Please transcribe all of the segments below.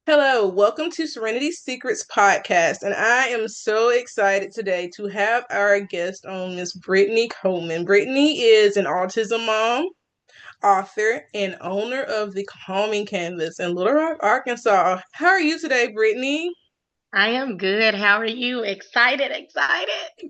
Hello, welcome to Serenity Secrets podcast, and I am so excited today to have our guest on, Miss Brittany Coleman. Brittany is an autism mom, author, and owner of the Calming Canvas in Little Rock, Arkansas. How are you today, Brittany? I am good. How are you? Excited.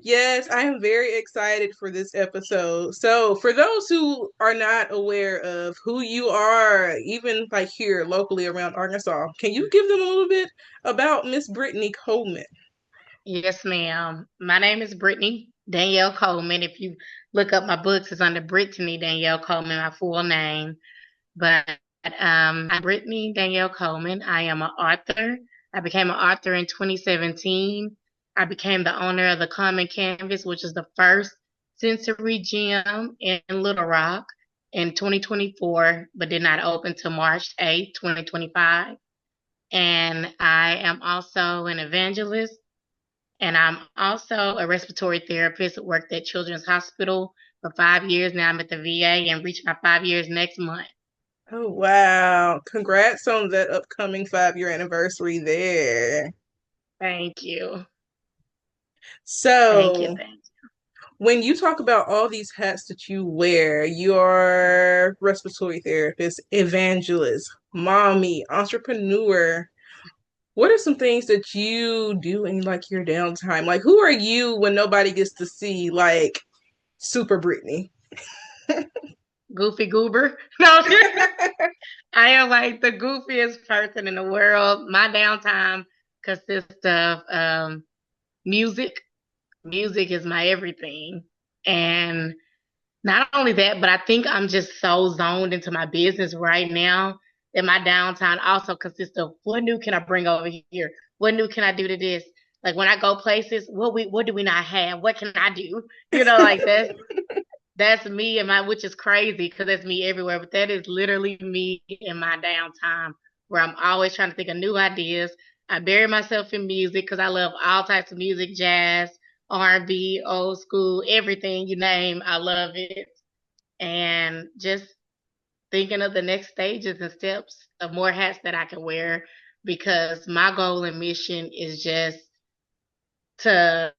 Yes, I am very excited for this episode. So, for those who are not aware of who you are, even like here locally around Arkansas, can you give them a little bit about Miss Brittany Coleman? Yes, ma'am. My name is Brittany Danielle Coleman. If you look up my books, it's under Brittany Danielle Coleman, my full name. But I'm Brittany Danielle Coleman. I am an author. I became an author in 2017. I became the owner of the Common Canvas, which is the first sensory gym in Little Rock in 2024, but did not open till March 8th, 2025. And I am also an evangelist, and I'm also a respiratory therapist. Worked at Children's Hospital for 5 years. Now I'm at the VA and reach my 5 years next month. Oh, wow. Congrats on that upcoming 5 year anniversary there. Thank you. Thank you. So, Thank when you talk about all these hats that you wear, you're respiratory therapist, evangelist, mommy, entrepreneur. What are some things that you do in like your downtime? Like, who are you when nobody gets to see like Super Brittany? you. Goofy goober. No, I am like the goofiest person in the world. My downtime consists of music. Music is my everything. And not only that, but I think I'm just so zoned into my business right now that my downtime also consists of what new can I bring over here? What new can I do to this? Like when I go places, what do we not have? What can I do? Like that's me and my which is crazy because that's me everywhere. But that is literally me in my downtime where I'm always trying to think of new ideas. I bury myself in music because I love all types of music, jazz, R&B, old school, everything you name. I love it, and just thinking of the next stages and steps of more hats that I can wear because my goal and mission is just to,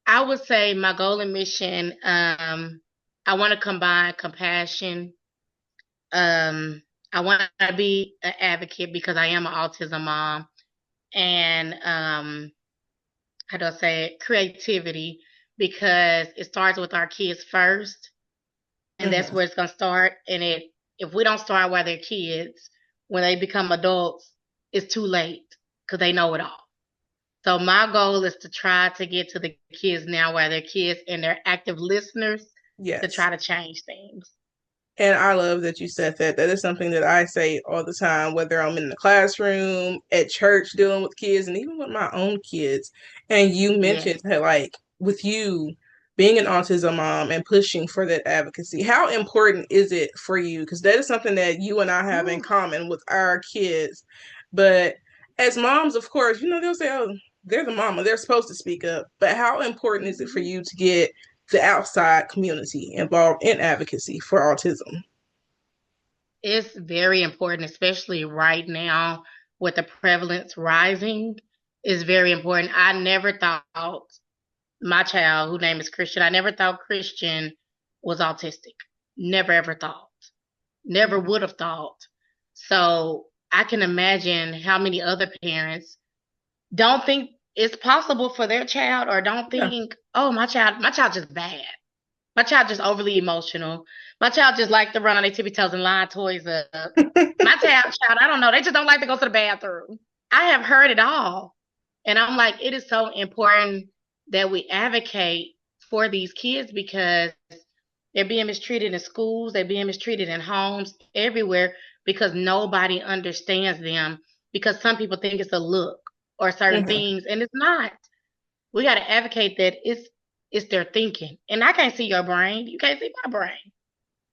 I would say my goal and mission, I want to combine compassion. Um, I want to be an advocate because I am an autism mom, and how do I say it? Creativity, because it starts with our kids first, and that's Mhm. where it's gonna start. And if we don't start while they're kids, when they become adults, it's too late because they know it all. So my goal is to try to get to the kids now while they're kids and they're active listeners to Yes. try to change things. And I love that you said that. That is something that I say all the time, whether I'm in the classroom, at church, dealing with kids, and even with my own kids. And you Yes. mentioned that, like, with you being an autism mom and pushing for that advocacy, how important is it for you? Because that is something that you and I have in Ooh. common with our kids. But as moms, of course, they'll say, oh, they're the mama, they're supposed to speak up. But how important is it for Mhm. you to get the outside community involved in advocacy for autism? It's very important, especially right now with the prevalence rising. Is very important. I never thought my child, whose name is Christian, I never thought Christian was autistic. Never ever thought. Never would have thought. So I can imagine how many other parents don't think it's possible for their child or don't Yeah. think, oh, my child just bad. My child just overly emotional. My child just like to run on their tippy toes and line toys up. My child, I don't know, they just don't like to go to the bathroom. I have heard it all. And I'm like, it is so important that we advocate for these kids because they're being mistreated in schools, they're being mistreated in homes, everywhere because nobody understands them because some people think it's a look or certain Mhm. things and it's not. We got to advocate that it's their thinking. And I can't see your brain. You can't see my brain.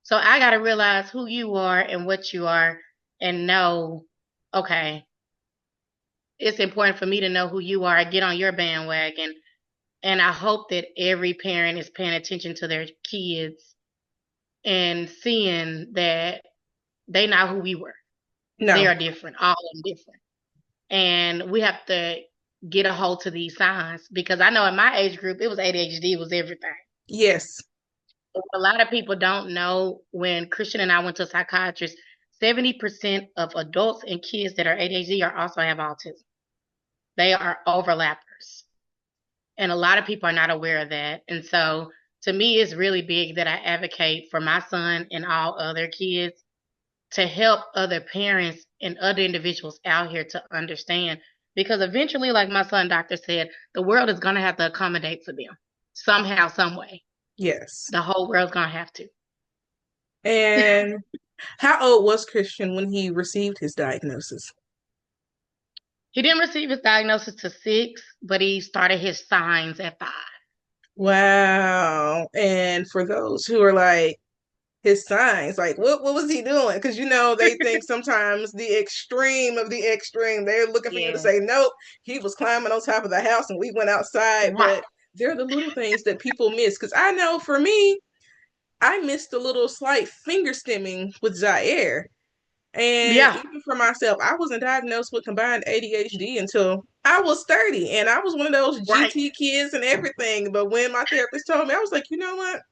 So I got to realize who you are and what you are and know, okay, it's important for me to know who you are. I get on your bandwagon. And I hope that every parent is paying attention to their kids and seeing that they not who we were. They No, are different, all of them different. And we have to get a hold to these signs because I know in my age group, it was ADHD was everything. Yes. A lot of people don't know when Christian and I went to a psychiatrist, 70% of adults and kids that are ADHD are also have autism. They are overlappers. And a lot of people are not aware of that. And so to me, it's really big that I advocate for my son and all other kids to help other parents and other individuals out here to understand. Because eventually, like my son doctor said, the world is going to have to accommodate for them somehow, some way. Yes. The whole world's going to have to. And how old was Christian when he received his diagnosis? He didn't receive his diagnosis to 6, but he started his signs at 5. Wow. And for those who are like, his signs, like what was he doing? Because they think sometimes the extreme of the extreme, they're looking for you to Yeah. say, nope, he was climbing on top of the house and we went outside. Right. But they're the little things that people miss. Because I know for me, I missed a little slight finger stimming with Zaire. And Yeah. even for myself, I wasn't diagnosed with combined ADHD until I was 30. And I was one of those Right. GT kids and everything. But when my therapist told me, I was like, you know what?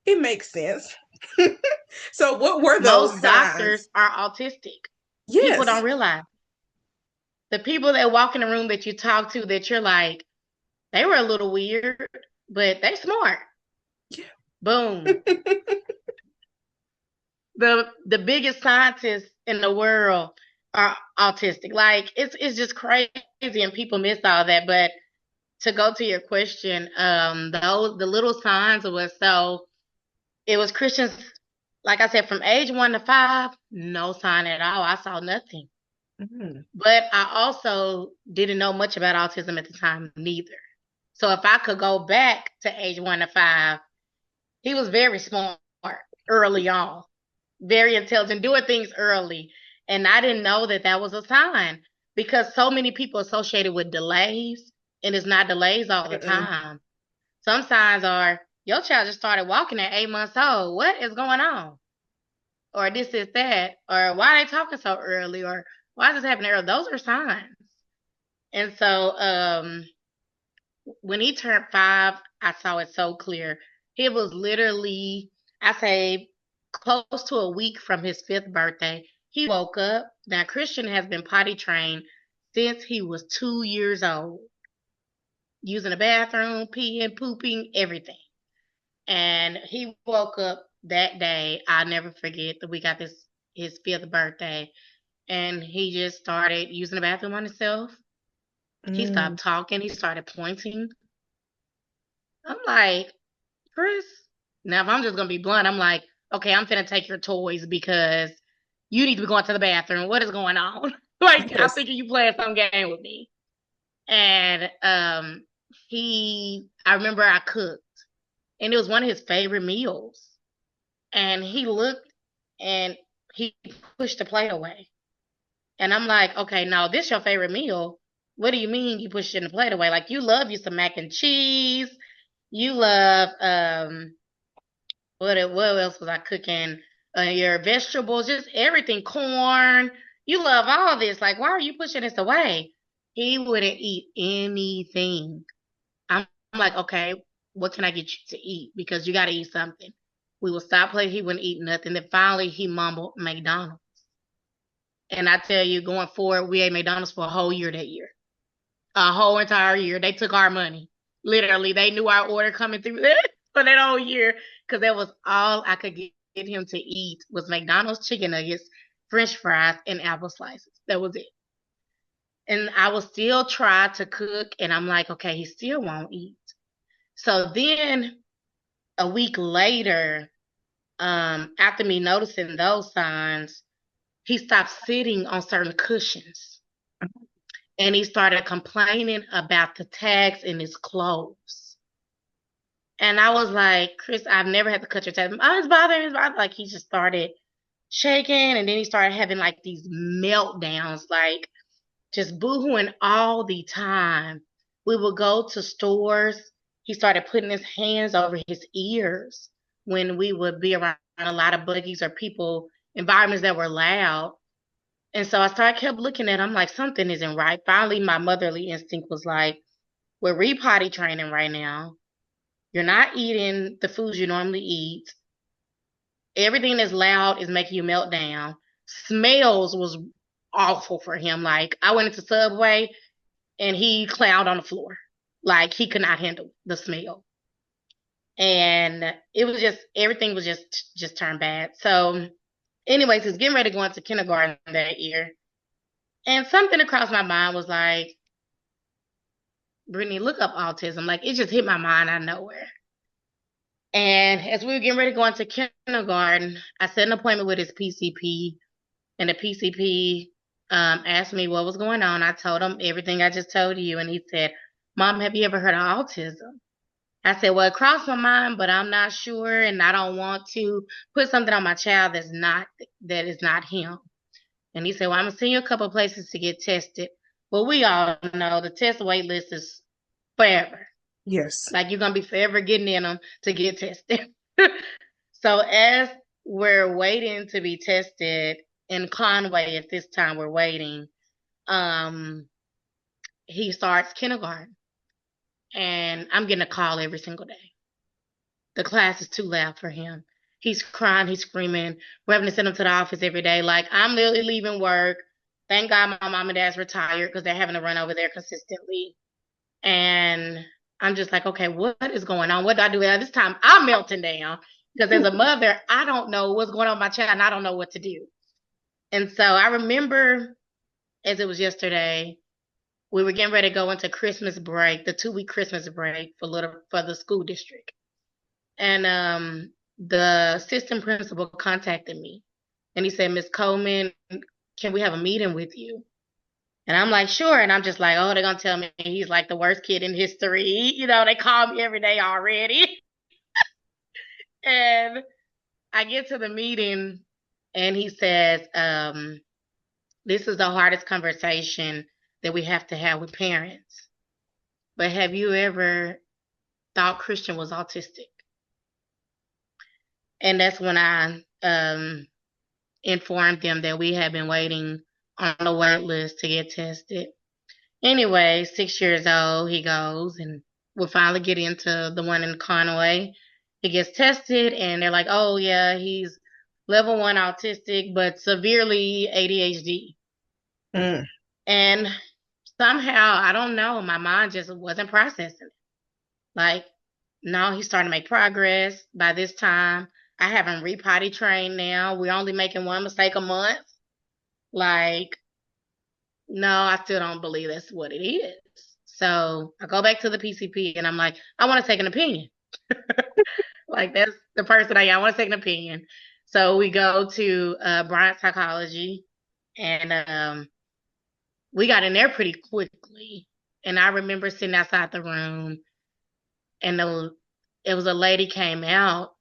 It makes sense. So, what were those Most signs? doctors are autistic. People Yes. don't realize. The people that walk in the room that you talk to that you're like, they were a little weird, but they smart. Yeah. Boom. The biggest scientists in the world are autistic. Like it's just crazy and people miss all that. But to go to your question, the little signs was so it was Christians, like I said, from age 1 to 5, no sign at all. I saw nothing. Mhm. But I also didn't know much about autism at the time neither. So if I could go back to age 1 to 5, he was very smart early on, very intelligent, doing things early. And I didn't know that that was a sign because so many people associate it with delays, and it's not delays all the Mm-mm. time. Some signs are your child just started walking at 8 months old. What is going on? Or this is that. Or why are they talking so early? Or why is this happening early? Those are signs. And so when he turned 5, I saw it so clear. He was literally, I say, close to a week from his 5th birthday. He woke up. Now, Christian has been potty trained since he was 2 years old, using the bathroom, peeing, pooping, everything. And he woke up that day. I'll never forget the week after his 5th birthday. And he just started using the bathroom on himself. He Mm. stopped talking. He started pointing. I'm like, Chris, now if I'm just gonna be blunt, I'm like, okay, I'm finna take your toys because you need to be going to the bathroom. What is going on? Like, I'm Yes. thinking you playing some game with me. And I remember I cooked, and it was one of his favorite meals. And he looked and he pushed the plate away. And I'm like, okay, no, this your favorite meal. What do you mean you pushed the plate away? Like, you love you some mac and cheese. You love what else was I cooking? Your vegetables, just everything, corn. You love all this. Like, why are you pushing this away? He wouldn't eat anything. I'm like, okay, what can I get you to eat? Because you got to eat something. We will stop playing. He wouldn't eat nothing. Then finally, he mumbled McDonald's. And I tell you, going forward, we ate McDonald's for a whole year that year. A whole entire year. They took our money. Literally, they knew our order coming through for that whole year because that was all I could get him to eat was McDonald's chicken nuggets, French fries, and apple slices. That was it. And I would still try to cook, and I'm like, okay, he still won't eat. So then a week later, after me noticing those signs, he stopped sitting on certain cushions and he started complaining about the tags in his clothes. And I was like, Chris, I've never had to cut your tags. Oh, it's bothering, it's bothering. Like he just started shaking and then he started having like these meltdowns, like just boohooing all the time. We would go to stores. He started putting his hands over his ears when we would be around a lot of buggies or people, environments that were loud. And so kept looking at him like something isn't right. Finally, my motherly instinct was like, we're re-potty training right now. You're not eating the foods you normally eat. Everything that's loud is making you melt down. Smells was awful for him. Like, I went into Subway and he clowned on the floor. Like, he could not handle the smell. And it was just, everything was just turned bad. So anyways, he's getting ready to go into kindergarten that year. And something across my mind was like, Brittany, look up autism. Like, it just hit my mind out of nowhere. And as we were getting ready to go into kindergarten, I set an appointment with his PCP, and the PCP asked me what was going on. I told him everything I just told you, and he said, Mom, have you ever heard of autism? I said, well, it crossed my mind, but I'm not sure, and I don't want to put something on my child that is not him. And he said, well, I'm going to send you a couple of places to get tested. Well, we all know the test wait list is forever. Yes. Like, you're going to be forever getting in them to get tested. So as we're waiting to be tested in Conway at this time, we're waiting, he starts kindergarten. And I'm getting a call every single day. The class is too loud for him. He's crying, he's screaming. We're having to send him to the office every day. Like, I'm literally leaving work. Thank God my mom and dad's retired because they're having to run over there consistently. And I'm just like, okay, what is going on? What do I do? At this time, I'm melting down because as a mother, I don't know what's going on with my child and I don't know what to do. And so I remember, as it was yesterday, we were getting ready to go into Christmas break, the 2-week Christmas break for the school district. And the assistant principal contacted me and he said, Miss Coleman, can we have a meeting with you? And I'm like, sure. And I'm just like, oh, they're going to tell me he's like the worst kid in history. You know, they call me every day already. And I get to the meeting and he says, this is the hardest conversation that we have to have with parents. But have you ever thought Christian was autistic? And that's when I informed them that we had been waiting on the wait list to get tested. Anyway, 6 years old, he goes, and we'll finally get into the one in Conway. He gets tested, and they're like, oh, yeah, he's level 1 autistic, but severely ADHD. Mm. And somehow, I don't know, my mind just wasn't processing it. Like, no, he's starting to make progress. By this time, I have him re-potty trained now. We're only making one mistake a month. Like, no, I still don't believe that's what it is. So I go back to the PCP and I'm like, I want to take an opinion. Like, that's the person I want to take an opinion. So we go to Bryant Psychology and we got in there pretty quickly. And I remember sitting outside the room and it was a lady came out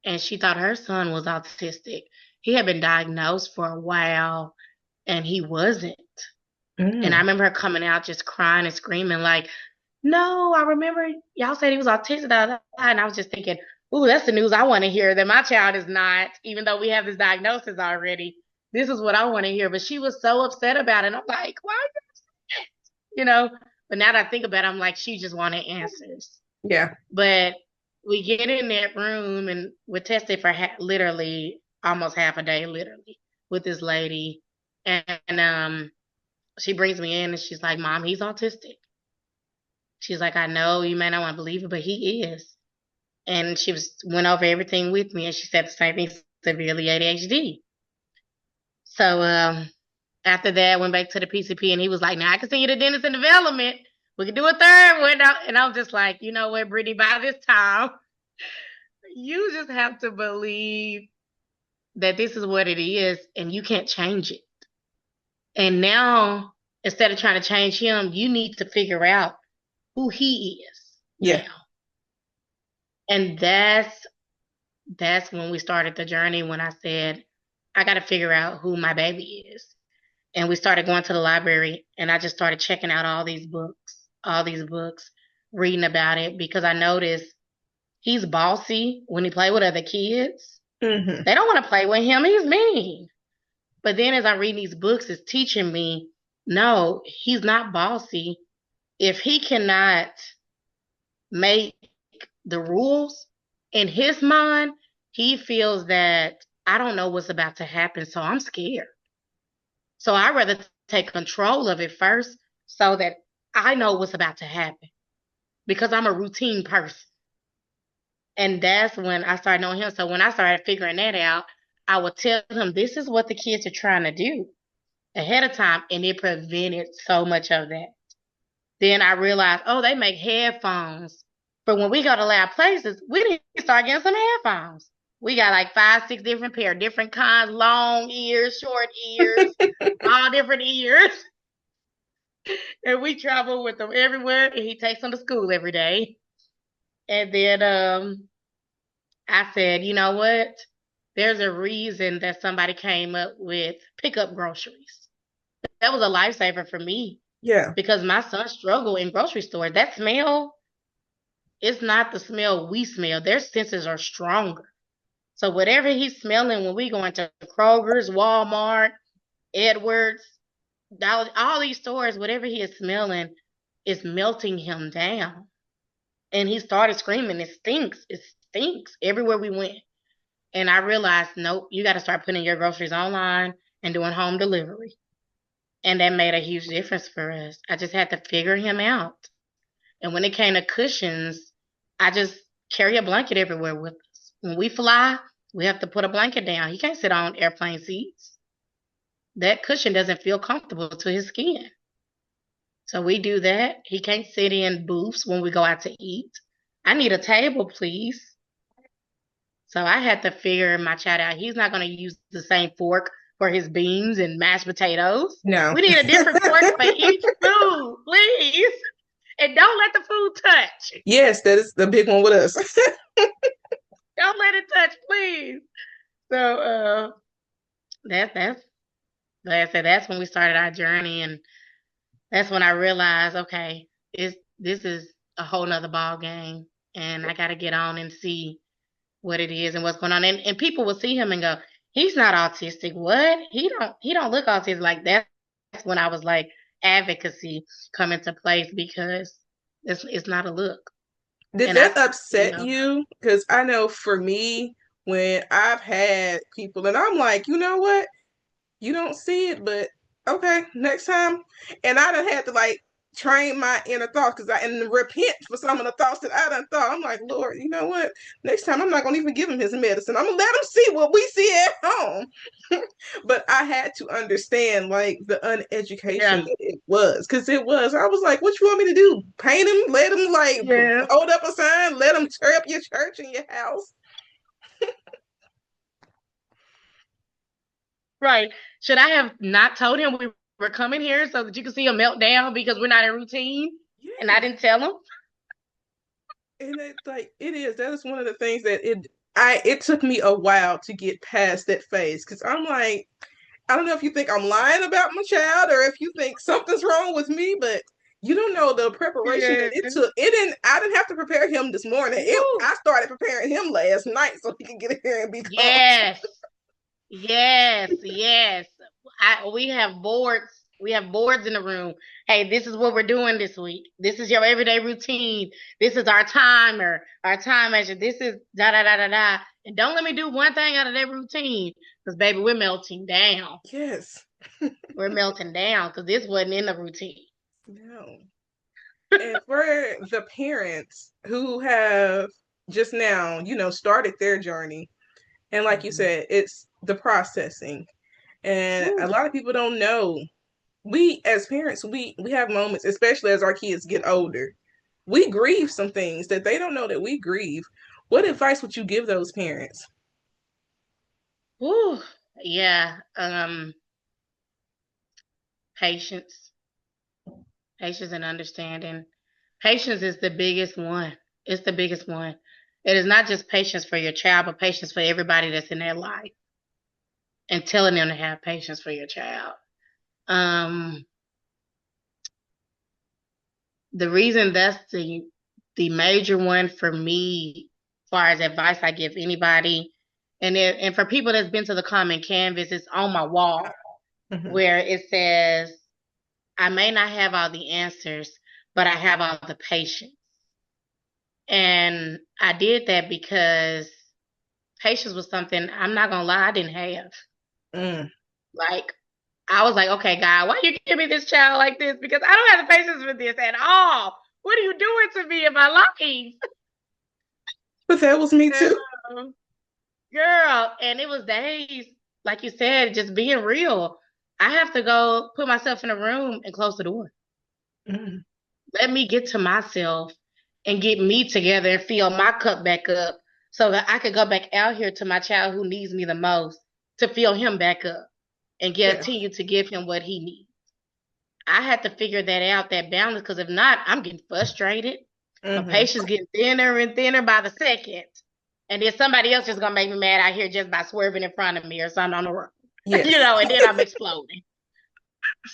and she thought her son was autistic. He had been diagnosed for a while and he wasn't. And I remember her coming out just crying and screaming like, no, I remember y'all said he was autistic. And I was just thinking, ooh, that's the news I want to hear, that my child is not, even though we have this diagnosis already. This is what I want to hear. But she was so upset about it. And I'm like, why are you upset? You know, but now that I think about it, I'm like, she just wanted answers. Yeah. But we get in that room and we're tested for literally almost half a day, literally, with this lady. And she brings me in and she's like, Mom, he's autistic. She's like, I know you may not want to believe it, but he is. And she went over everything with me and she said the same thing, severely ADHD. So after that, I went back to the PCP and he was like, now I can send you to dentist in development. We can do a third one. And I was just like, you know what, Brittany, by this time, you just have to believe that this is what it is and you can't change it. And now, instead of trying to change him, you need to figure out who he is. Yeah. Now. And that's when we started the journey, when I said, I got to figure out who my baby is. And we started going to the library and I just started checking out all these books, reading about it, because I noticed he's bossy when he play with other kids. Mm-hmm. They don't want to play with him. He's mean. But then as I read these books, it's teaching me, no, he's not bossy. If he cannot make the rules in his mind, he feels that I don't know what's about to happen, so I'm scared. So I'd rather take control of it first so that I know what's about to happen because I'm a routine person. And that's when I started knowing him. So when I started figuring that out, I would tell him, this is what the kids are trying to do ahead of time. And it prevented so much of that. Then I realized, oh, they make headphones. But when we go to loud places, we need to start getting some headphones. We got like 5, 6 different pair, different kinds, long ears, short ears, all different ears. And we travel with them everywhere. And he takes them to school every day. And then I said, you know what? There's a reason that somebody came up with pickup groceries. That was a lifesaver for me. Yeah. Because my son struggled in grocery stores. That smell, it's not the smell we smell. Their senses are stronger. So whatever he's smelling when we go into Kroger's, Walmart, Edwards, all these stores, whatever he is smelling is melting him down. And he started screaming, it stinks everywhere we went. And I realized, nope, you got to start putting your groceries online and doing home delivery. And that made a huge difference for us. I just had to figure him out. And when it came to cushions, I just carry a blanket everywhere with us. When we fly, we have to put a blanket down. He can't sit on airplane seats. That cushion doesn't feel comfortable to his skin. So we do that. He can't sit in booths when we go out to eat. I need a table, please. So I had to figure my child out. He's not going to use the same fork for his beans and mashed potatoes. No. We need a different fork for each food, please. And don't let the food touch. Yes, that is the big one with us. Don't let it touch, please. So that's like I said, that's when we started our journey, and that's when I realized, okay, this is a whole nother ball game, and I got to get on and see what it is and what's going on. And people will see him and go, he's not autistic. What? He don't look autistic. Like that's when I was like, advocacy come into place because it's not a look. Did And I, that upset know, you? Because I know for me, when I've had people and I'm like, you know what? You don't see it, but okay, next time. And I done had to like train my inner thoughts and repent for some of the thoughts that I done thought. I'm like, Lord, you know what? Next time I'm not gonna even give him his medicine. I'm gonna let him see what we see at home. But I had to understand like the uneducation yeah, that it was. Cause it was, I was like, what you want me to do? Paint him, let him like yeah, hold up a sign, let him tear up your church and your house. right. Should I have not told him we were coming here so that you could see him melt down because we're not in routine? And I Yes. didn't tell him. And it like it is. That is one of the things that it took me a while to get past that phase because I'm like, I don't know if you think I'm lying about my child or if you think something's wrong with me, but you don't know the preparation that Yeah. it took. It didn't. I didn't have to prepare him this morning. Woo. I started preparing him last night so he could get here and be calm. Yes. Yes. We have boards. We have boards in the room. Hey, this is what we're doing this week. This is your everyday routine. This is our timer, our time measure. This is da da da da da. And don't let me do one thing out of that routine, because baby, we're melting down. Yes. We're melting down because this wasn't in the routine. No. And for the parents who have just now, started their journey, and like you Mhm. said, it's the processing. And a Woo. lot of people don't know. We as parents, we have moments, especially as our kids get older. We grieve some things that they don't know that we grieve. What advice would you give those parents? Woo. Yeah. Patience. Patience and understanding. Patience is the biggest one. It's the biggest one. It is not just patience for your child, but patience for everybody that's in their life and telling them to have patience for your child. Um, the reason that's the major one for me, as far as advice I give anybody, And for people that's been to the common canvas, it's on my wall Mm-hmm. where it says, I may not have all the answers, but I have all the patience. And I did that because patience was something, I'm not gonna lie, I didn't have. Mm. Like, I was like, okay, God, why you give me this child like this? Because I don't have the patience for this at all. What are you doing to me in my life? But that was me too. Girl, girl. And it was days, like you said, just being real. I have to go put myself in a room and close the door. Mm. Let me get to myself and get me together and fill my cup back up so that I could go back out here to my child who needs me the most to fill him back up and Yeah. continue to give him what he needs. I had to figure that out, that balance, because if not, I'm getting frustrated. My Mm-hmm. patience getting thinner and thinner by the second. And then somebody else is gonna make me mad out here just by swerving in front of me or something on the road. Yes. And then I'm exploding.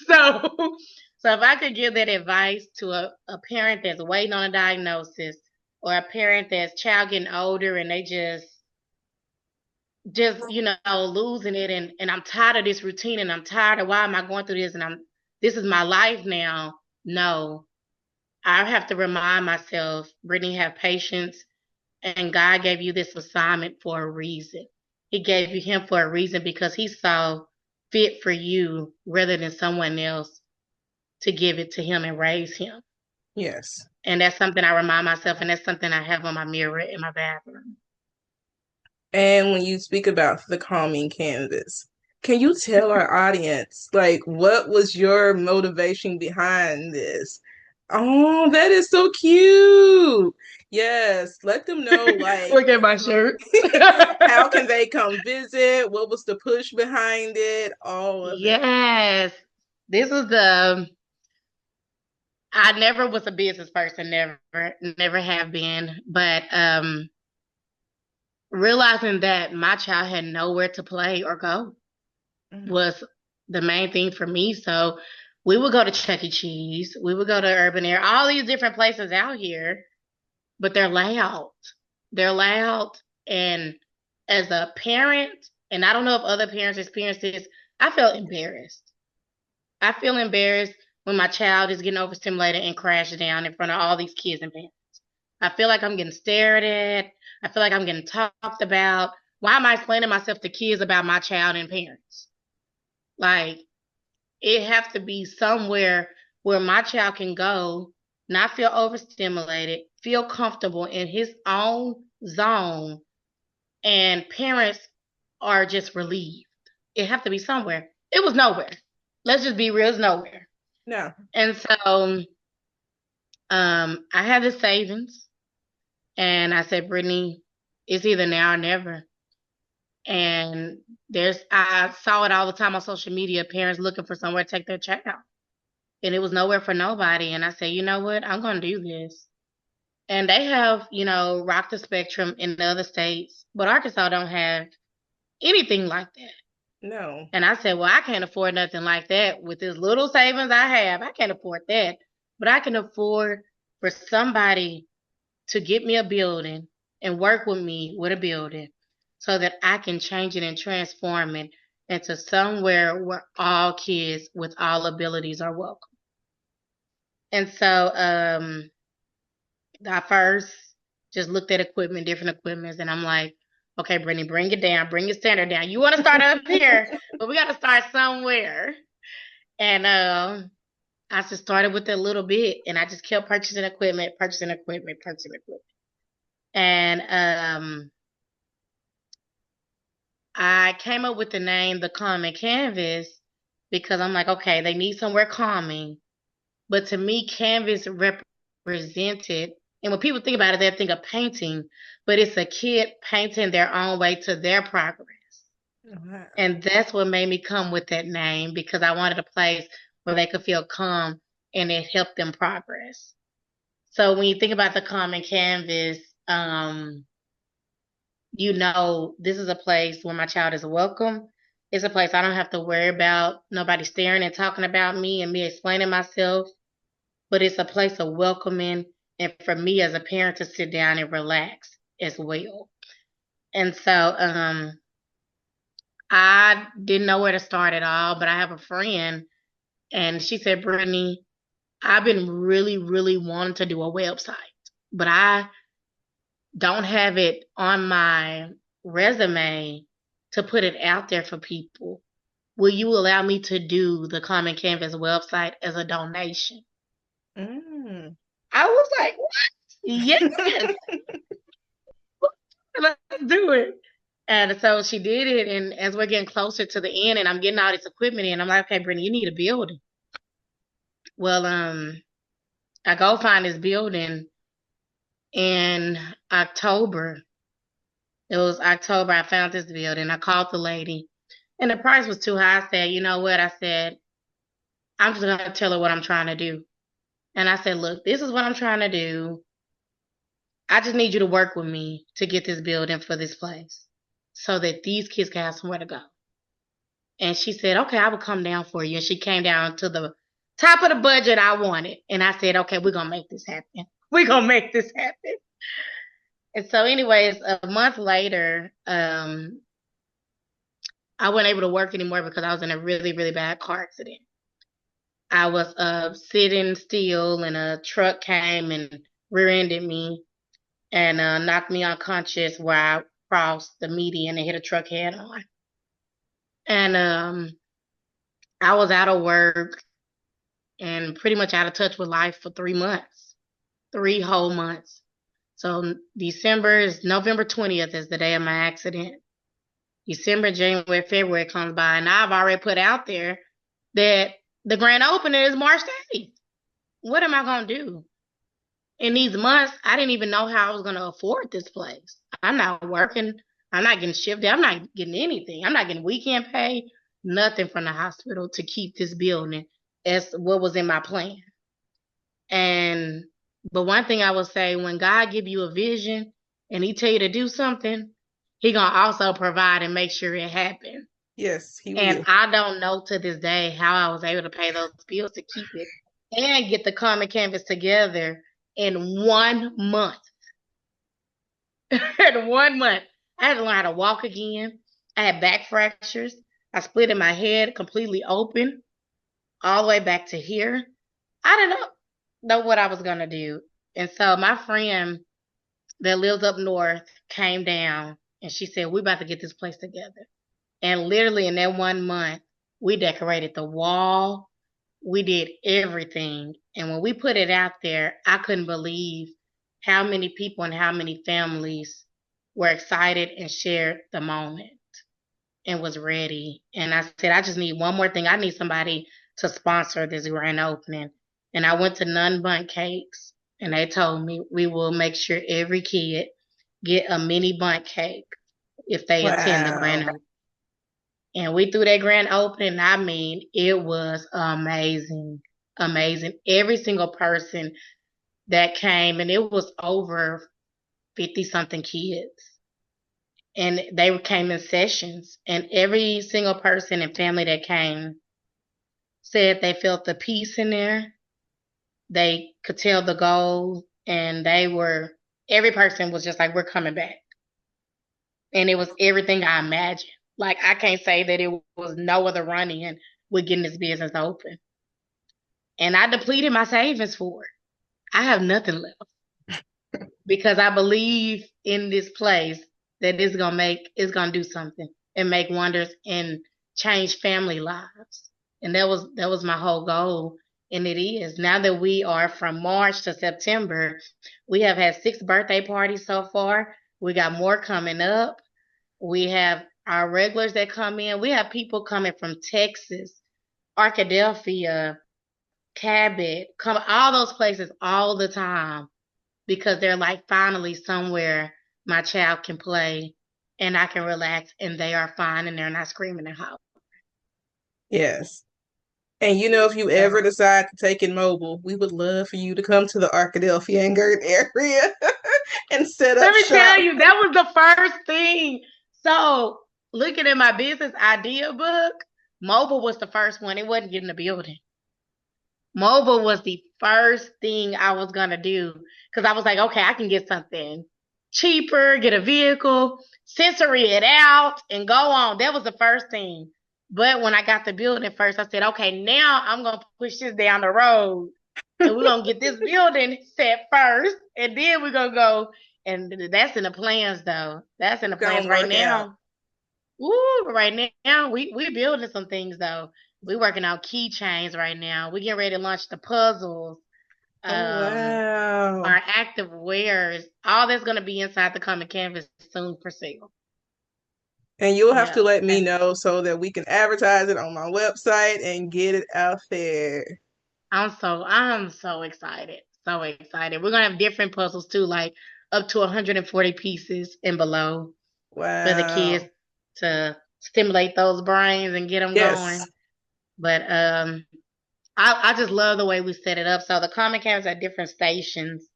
So so if I could give that advice to a parent that's waiting on a diagnosis, or a parent that's child getting older and they just losing it, and I'm tired of this routine, and I'm tired of why am I going through this, and I'm this is my life now. No, I have to remind myself, Brittany, have patience, and God gave you this assignment for a reason. He gave you him for a reason because he saw fit for you rather than someone else to give it to him and raise him. Yes. And that's something I remind myself, and that's something I have on my mirror in my bathroom. And when you speak about the calming canvas, can you tell our audience, like, what was your motivation behind this? Oh, that is so cute. Yes, let them know, like, Look at my shirt. how can they come visit? What was the push behind it? All of it. Yes. This was the I never was a business person, never have been, but realizing that my child had nowhere to play or go Mm, was the main thing for me. So we would go to Chuck E. Cheese, we would go to Urban Air, all these different places out here, but they're loud. They're loud. And as a parent, and I don't know if other parents experience this, I felt embarrassed. I feel embarrassed when my child is getting overstimulated and crashes down in front of all these kids and parents. I feel like I'm getting stared at. I feel like I'm getting talked about. Why am I explaining myself to kids about my child and parents? Like, it has to be somewhere where my child can go, not feel overstimulated, feel comfortable in his own zone, and parents are just relieved. It have to be somewhere. It was nowhere. Let's just be real, it's nowhere. no. And so I had the savings, and I said, Brittany, it's either now or never. And I saw it all the time on social media, parents looking for somewhere to take their child. And it was nowhere for nobody. And I said, you know what? I'm going to do this. And they have, rocked the spectrum in the other states, but Arkansas don't have anything like that. No. And I said, well, I can't afford nothing like that with this little savings I have. I can't afford that. But I can afford for somebody to get me a building and work with me with a building so that I can change it and transform it into somewhere where all kids with all abilities are welcome. And so I first just looked at equipment, different equipments, and I'm like, okay, Brittany, bring it down, bring your standard down. You want to start up here, but we got to start somewhere. And I just started with a little bit, and I just kept purchasing equipment, purchasing equipment, purchasing equipment. And I came up with the name The Calming Canvas because I'm like, okay, they need somewhere calming. But to me, canvas represented, and when people think about it, they think of painting, but it's a kid painting their own way to their progress. Wow. And that's what made me come with that name because I wanted a place where they could feel calm and it helped them progress. So when you think about the Calming Canvas, this is a place where my child is welcome. It's a place I don't have to worry about nobody staring and talking about me and me explaining myself, but it's a place of welcoming and for me as a parent to sit down and relax as well. And so I didn't know where to start at all, but I have a friend and she said, Brittany, I've been really, really wanting to do a website, but I don't have it on my resume to put it out there for people. Will you allow me to do the Common Canvas website as a donation? Mm. I was like, what? Yes, let's do it. And so she did it. And as we're getting closer to the end and I'm getting all this equipment in, I'm like, okay, Brittany, you need a building. Well, I go find this building in October. It was October. I found this building. I called the lady and the price was too high. I said, you know what? I said, I'm just going to tell her what I'm trying to do. And I said, look, this is what I'm trying to do. I just need you to work with me to get this building for this place so that these kids can have somewhere to go. And she said, okay, I will come down for you. And she came down to the top of the budget I wanted. And I said, okay, we're going to make this happen. We're going to make this happen. And so anyways, a month later, I wasn't able to work anymore because I was in a really, really bad car accident. I was sitting still and a truck came and rear-ended me and knocked me unconscious where I crossed the median and hit a truck head on. And I was out of work and pretty much out of touch with life for 3 months, 3 whole months. So November 20th is the day of my accident. December, January, February comes by, and I've already put out there that the grand opening is March 8th. What am I going to do? In these months, I didn't even know how I was going to afford this place. I'm not working. I'm not getting shifted. I'm not getting anything. I'm not getting weekend pay, nothing from the hospital to keep this building as what was in my plan. But one thing I will say, when God give you a vision and he tell you to do something, he going to also provide and make sure it happens. Yes, he And will. I don't know to this day how I was able to pay those bills to keep it and get the Common Canvas together in 1 month. In 1 month. I had to learn how to walk again. I had back fractures. I split in my head completely open all the way back to here. I didn't know what I was going to do. And so my friend that lives up north came down and she said, we're about to get this place together. And literally in that 1 month, we decorated the wall. We did everything. And when we put it out there, I couldn't believe how many people and how many families were excited and shared the moment and was ready. And I said, I just need one more thing. I need somebody to sponsor this grand opening. And I went to None Bundt Cakes and they told me we will make sure every kid get a mini bundt cake if they attend the grand Wow. opening. And we threw that grand opening. I mean, it was amazing. Amazing. Every single person that came, and it was over 50 something kids. And they came in sessions. And every single person and family that came said they felt the peace in there. They could tell the goal. And every person was just like, we're coming back. And it was everything I imagined. Like, I can't say that it was no other run-in with getting this business open. And I depleted my savings for it. I have nothing left because I believe in this place that it's gonna do something and make wonders and change family lives. And that was my whole goal. And it is. Now that we are from March to September, we have had 6 birthday parties so far. We got more coming up. We have our regulars that come in. We have people coming from Texas, Arkadelphia, Cabot, come all those places all the time because they're like, finally somewhere my child can play and I can relax and they are fine and they're not screaming and hollering. Yes. And if you So ever decide to take it mobile, we would love for you to come to the Arkadelphia and Gert area and set let up me tell shop. you, that was the first thing. So looking at my business idea book, mobile was the first one. It wasn't getting a building. Mobile was the first thing I was going to do because I was like, okay, I can get something cheaper, get a vehicle, sensory it out, and go on. That was the first thing. But when I got the building first, I said, okay, now I'm gonna push this down the road, and we're gonna get this building set first, and then we're gonna go. And that's in the plans, though. That's in the It's plans gonna right work out. now. Ooh, right now we building some things though. We working out keychains right now. We getting ready to launch the puzzles. Oh Um, wow. our active wares, all that's gonna be inside the common canvas soon for sale. And you'll have to Yeah. let me know so that we can advertise it on my website and get it out there. I'm so excited. So excited. We're gonna have different puzzles too, like up to 140 pieces and below for the kids Wow. to stimulate those brains and get them Yes. going. But I just love the way we set it up. So the comic cams at different stations,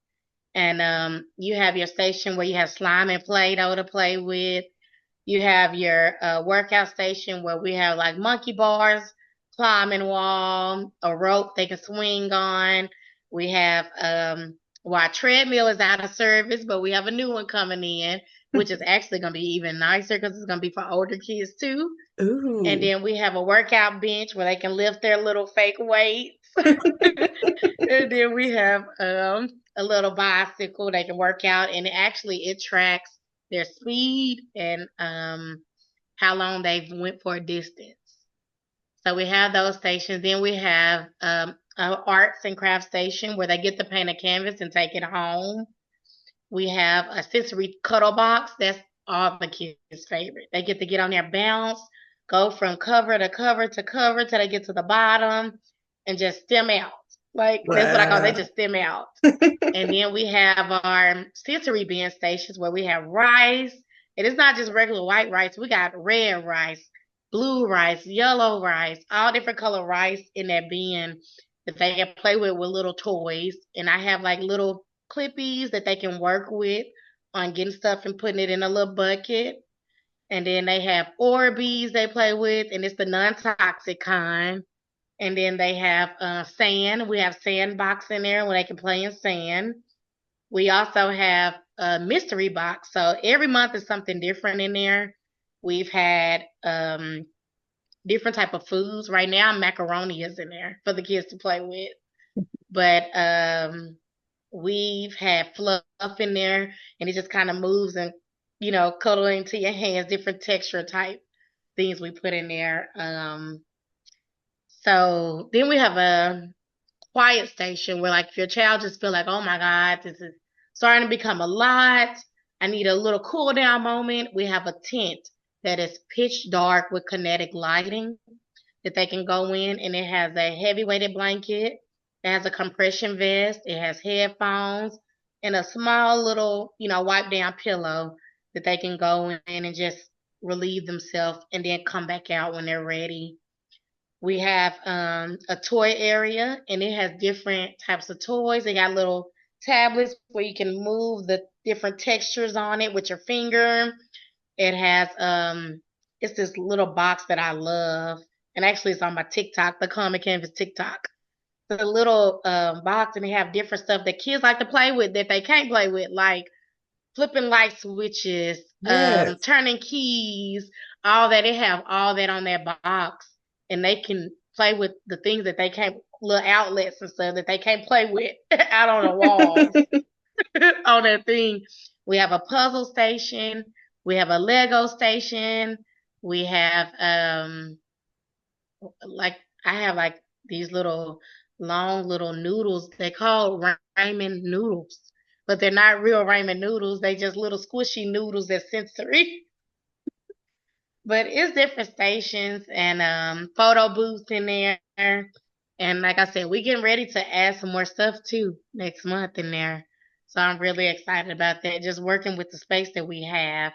and you have your station where you have slime and Play-Doh to play with. You have your workout station where we have like monkey bars, climbing wall, a rope they can swing on. We have well, our treadmill is out of service, but we have a new one coming in, which is actually going to be even nicer because it's going to be for older kids too. And Ooh. then we have a workout bench where they can lift their little fake weights. And then we have a little bicycle they can work out, and it tracks their speed and how long they've went for a distance. So we have those stations. Then we have an arts and crafts station where they get to paint a canvas and take it home. We have a sensory cuddle box. That's all the kids' favorite. They get to get on there, bounce, go from cover to cover to cover till they get to the bottom and just stem out. Like that's what I call it. They Wow. just stem out. And then we have our sensory bin stations where we have rice. And it's not just regular white rice. We got red rice, blue rice, yellow rice, all different color rice in that bin that they can play with little toys. And I have like little clippies that they can work with on getting stuff and putting it in a little bucket. And then they have Orbeez they play with, and it's the non-toxic kind. And then they have sand. We have sandbox in there where they can play in sand. We also have a mystery box. So every month is something different in there. We've had different type of foods. Right now, macaroni is in there for the kids to play with. But we've had fluff in there, and it just kind of moves and cuddle into your hands. Different texture type things we put in there. So then we have a quiet station where like if your child just feel like, oh my God, this is starting to become a lot. I need a little cool down moment. We have a tent that is pitch dark with kinetic lighting that they can go in, and it has a heavy weighted blanket. It has a compression vest. It has headphones and a small little, wipe down pillow that they can go in and just relieve themselves and then come back out when they're ready. We have a toy area, and it has different types of toys. They got little tablets where you can move the different textures on it with your finger. It has it's this little box that I love, and actually it's on my TikTok, the Comic Canvas TikTok. The little box, and they have different stuff that kids like to play with that they can't play with, like flipping light switches, Yes. turning keys, all that. They have all that on their box, and they can play with the things that they can't, little outlets and stuff that they can't play with out on the walls on that thing. We have a puzzle station. We have a Lego station. We have like I have like these little long little noodles. They call ramen noodles, but they're not real ramen noodles. They just little squishy noodles that's sensory. But it's different stations and photo booths in there. And like I said, we getting ready to add some more stuff too next month in there. So I'm really excited about that. Just working with the space that we have.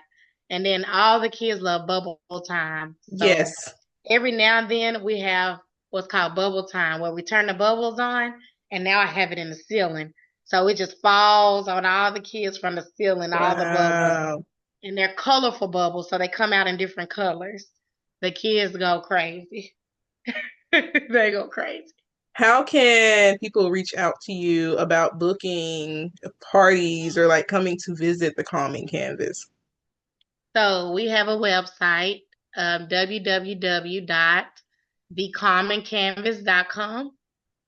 And then all the kids love bubble time. So Yes. every now and then we have what's called bubble time where we turn the bubbles on, and now I have it in the ceiling. So it just falls on all the kids from the ceiling, all the bubbles. Wow. And they're colorful bubbles, so they come out in different colors. The kids go crazy. They go crazy. How can people reach out to you about booking parties or like coming to visit the Calming Canvas? So we have a website, www.thecommoncanvas.com.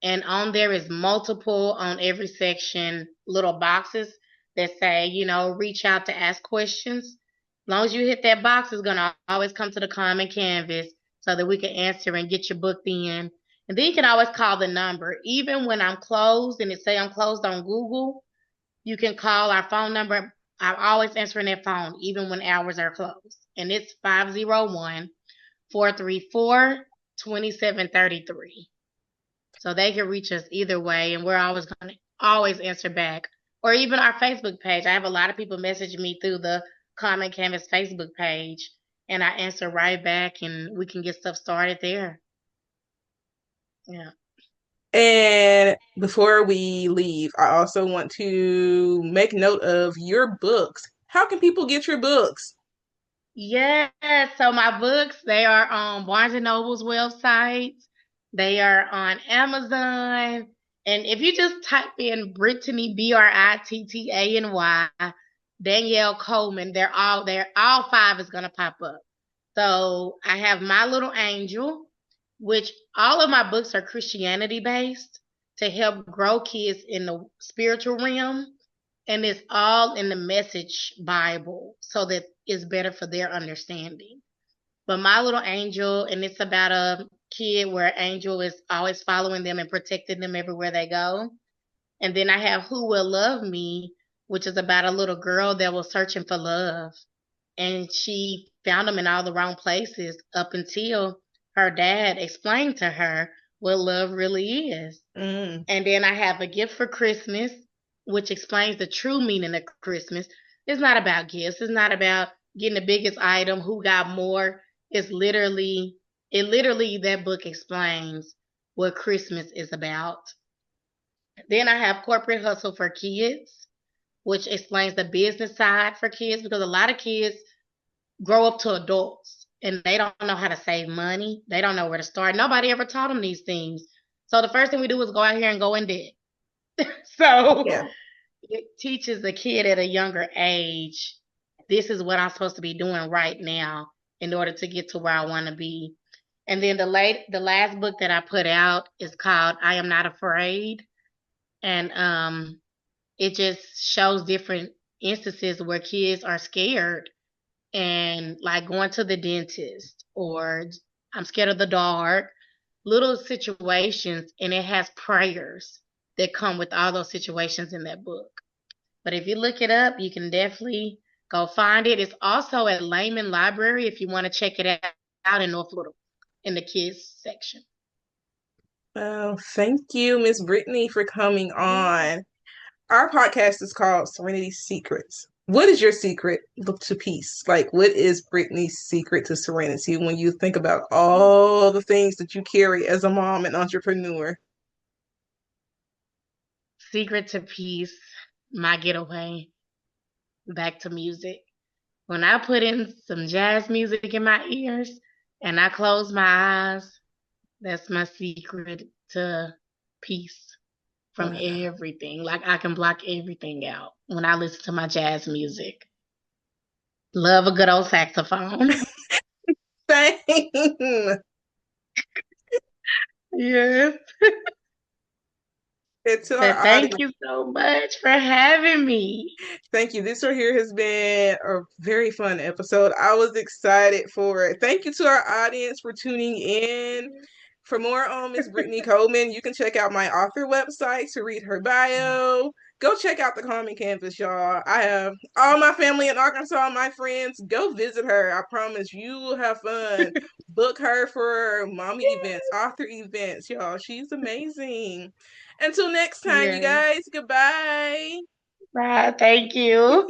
And on there is multiple, on every section, little boxes that say, reach out to ask questions. As long as you hit that box, it's going to always come to the Common Canvas so that we can answer and get you booked in. And then you can always call the number. Even when I'm closed and it say I'm closed on Google, you can call our phone number. I'm always answering that phone, even when hours are closed. And it's 501-434-2733. So they can reach us either way, and we're always going to always answer back. Or even our Facebook page. I have a lot of people message me through the Common Canvas Facebook page, and I answer right back, and we can get stuff started there. Yeah. And before we leave, I also want to make note of your books. How can people get your books? Yeah, so my books, they are on Barnes& and Noble's website. They are on Amazon. And if you just type in Brittany, Brittany, Danielle Coleman, they're all there. All five is going to pop up. So I have My Little Angel, which all of my books are Christianity based to help grow kids in the spiritual realm. And it's all in the Message Bible so that it's better for their understanding. But My Little Angel, and it's about a kid where Angel is always following them and protecting them everywhere they go. And then I have Who Will Love Me, which is about a little girl that was searching for love. And she found them in all the wrong places up until her dad explained to her what love really is. Mm. And then I have A Gift for Christmas, which explains the true meaning of Christmas. It's not about gifts. It's not about getting the biggest item, who got more. That book explains what Christmas is about. Then I have Corporate Hustle for Kids, which explains the business side for kids because a lot of kids grow up to adults and they don't know how to save money. They don't know where to start. Nobody ever taught them these things. So the first thing we do is go out here and go in debt. So Yeah. it teaches the kid at a younger age, this is what I'm supposed to be doing right now in order to get to where I want to be. And then the last book that I put out is called I Am Not Afraid. And it just shows different instances where kids are scared and like going to the dentist or I'm scared of the dark, little situations, and it has prayers that come with all those situations in that book. But if you look it up, you can definitely go find it. It's also at Lehman Library if you want to check it out in North Little in the kids section. Well, thank you, Miss Brittany, for coming on. Our podcast is called Serenity Secrets. What is your secret to peace? Like, what is Brittany's secret to serenity when you think about all the things that you carry as a mom and entrepreneur? Secret to peace, my getaway back to music. When I put in some jazz music in my ears and I close my eyes, that's my secret to peace from Wow. everything. Like I can block everything out when I listen to my jazz music. Love a good old saxophone. Same. Yes. And to But our thank audience, you so much for having me. thank you. This right here has been a very fun episode. I was excited for it. Thank you to our audience for tuning in. For more on Miss Brittany Coleman, you can check out my author website to read her bio. Go check out the Common Campus, y'all. I have all my family in Arkansas, my friends. Go visit her. I promise you will have fun. Book her for mommy events, author events, y'all. She's amazing. Until next time, you Yes. guys, goodbye. Right. Thank you.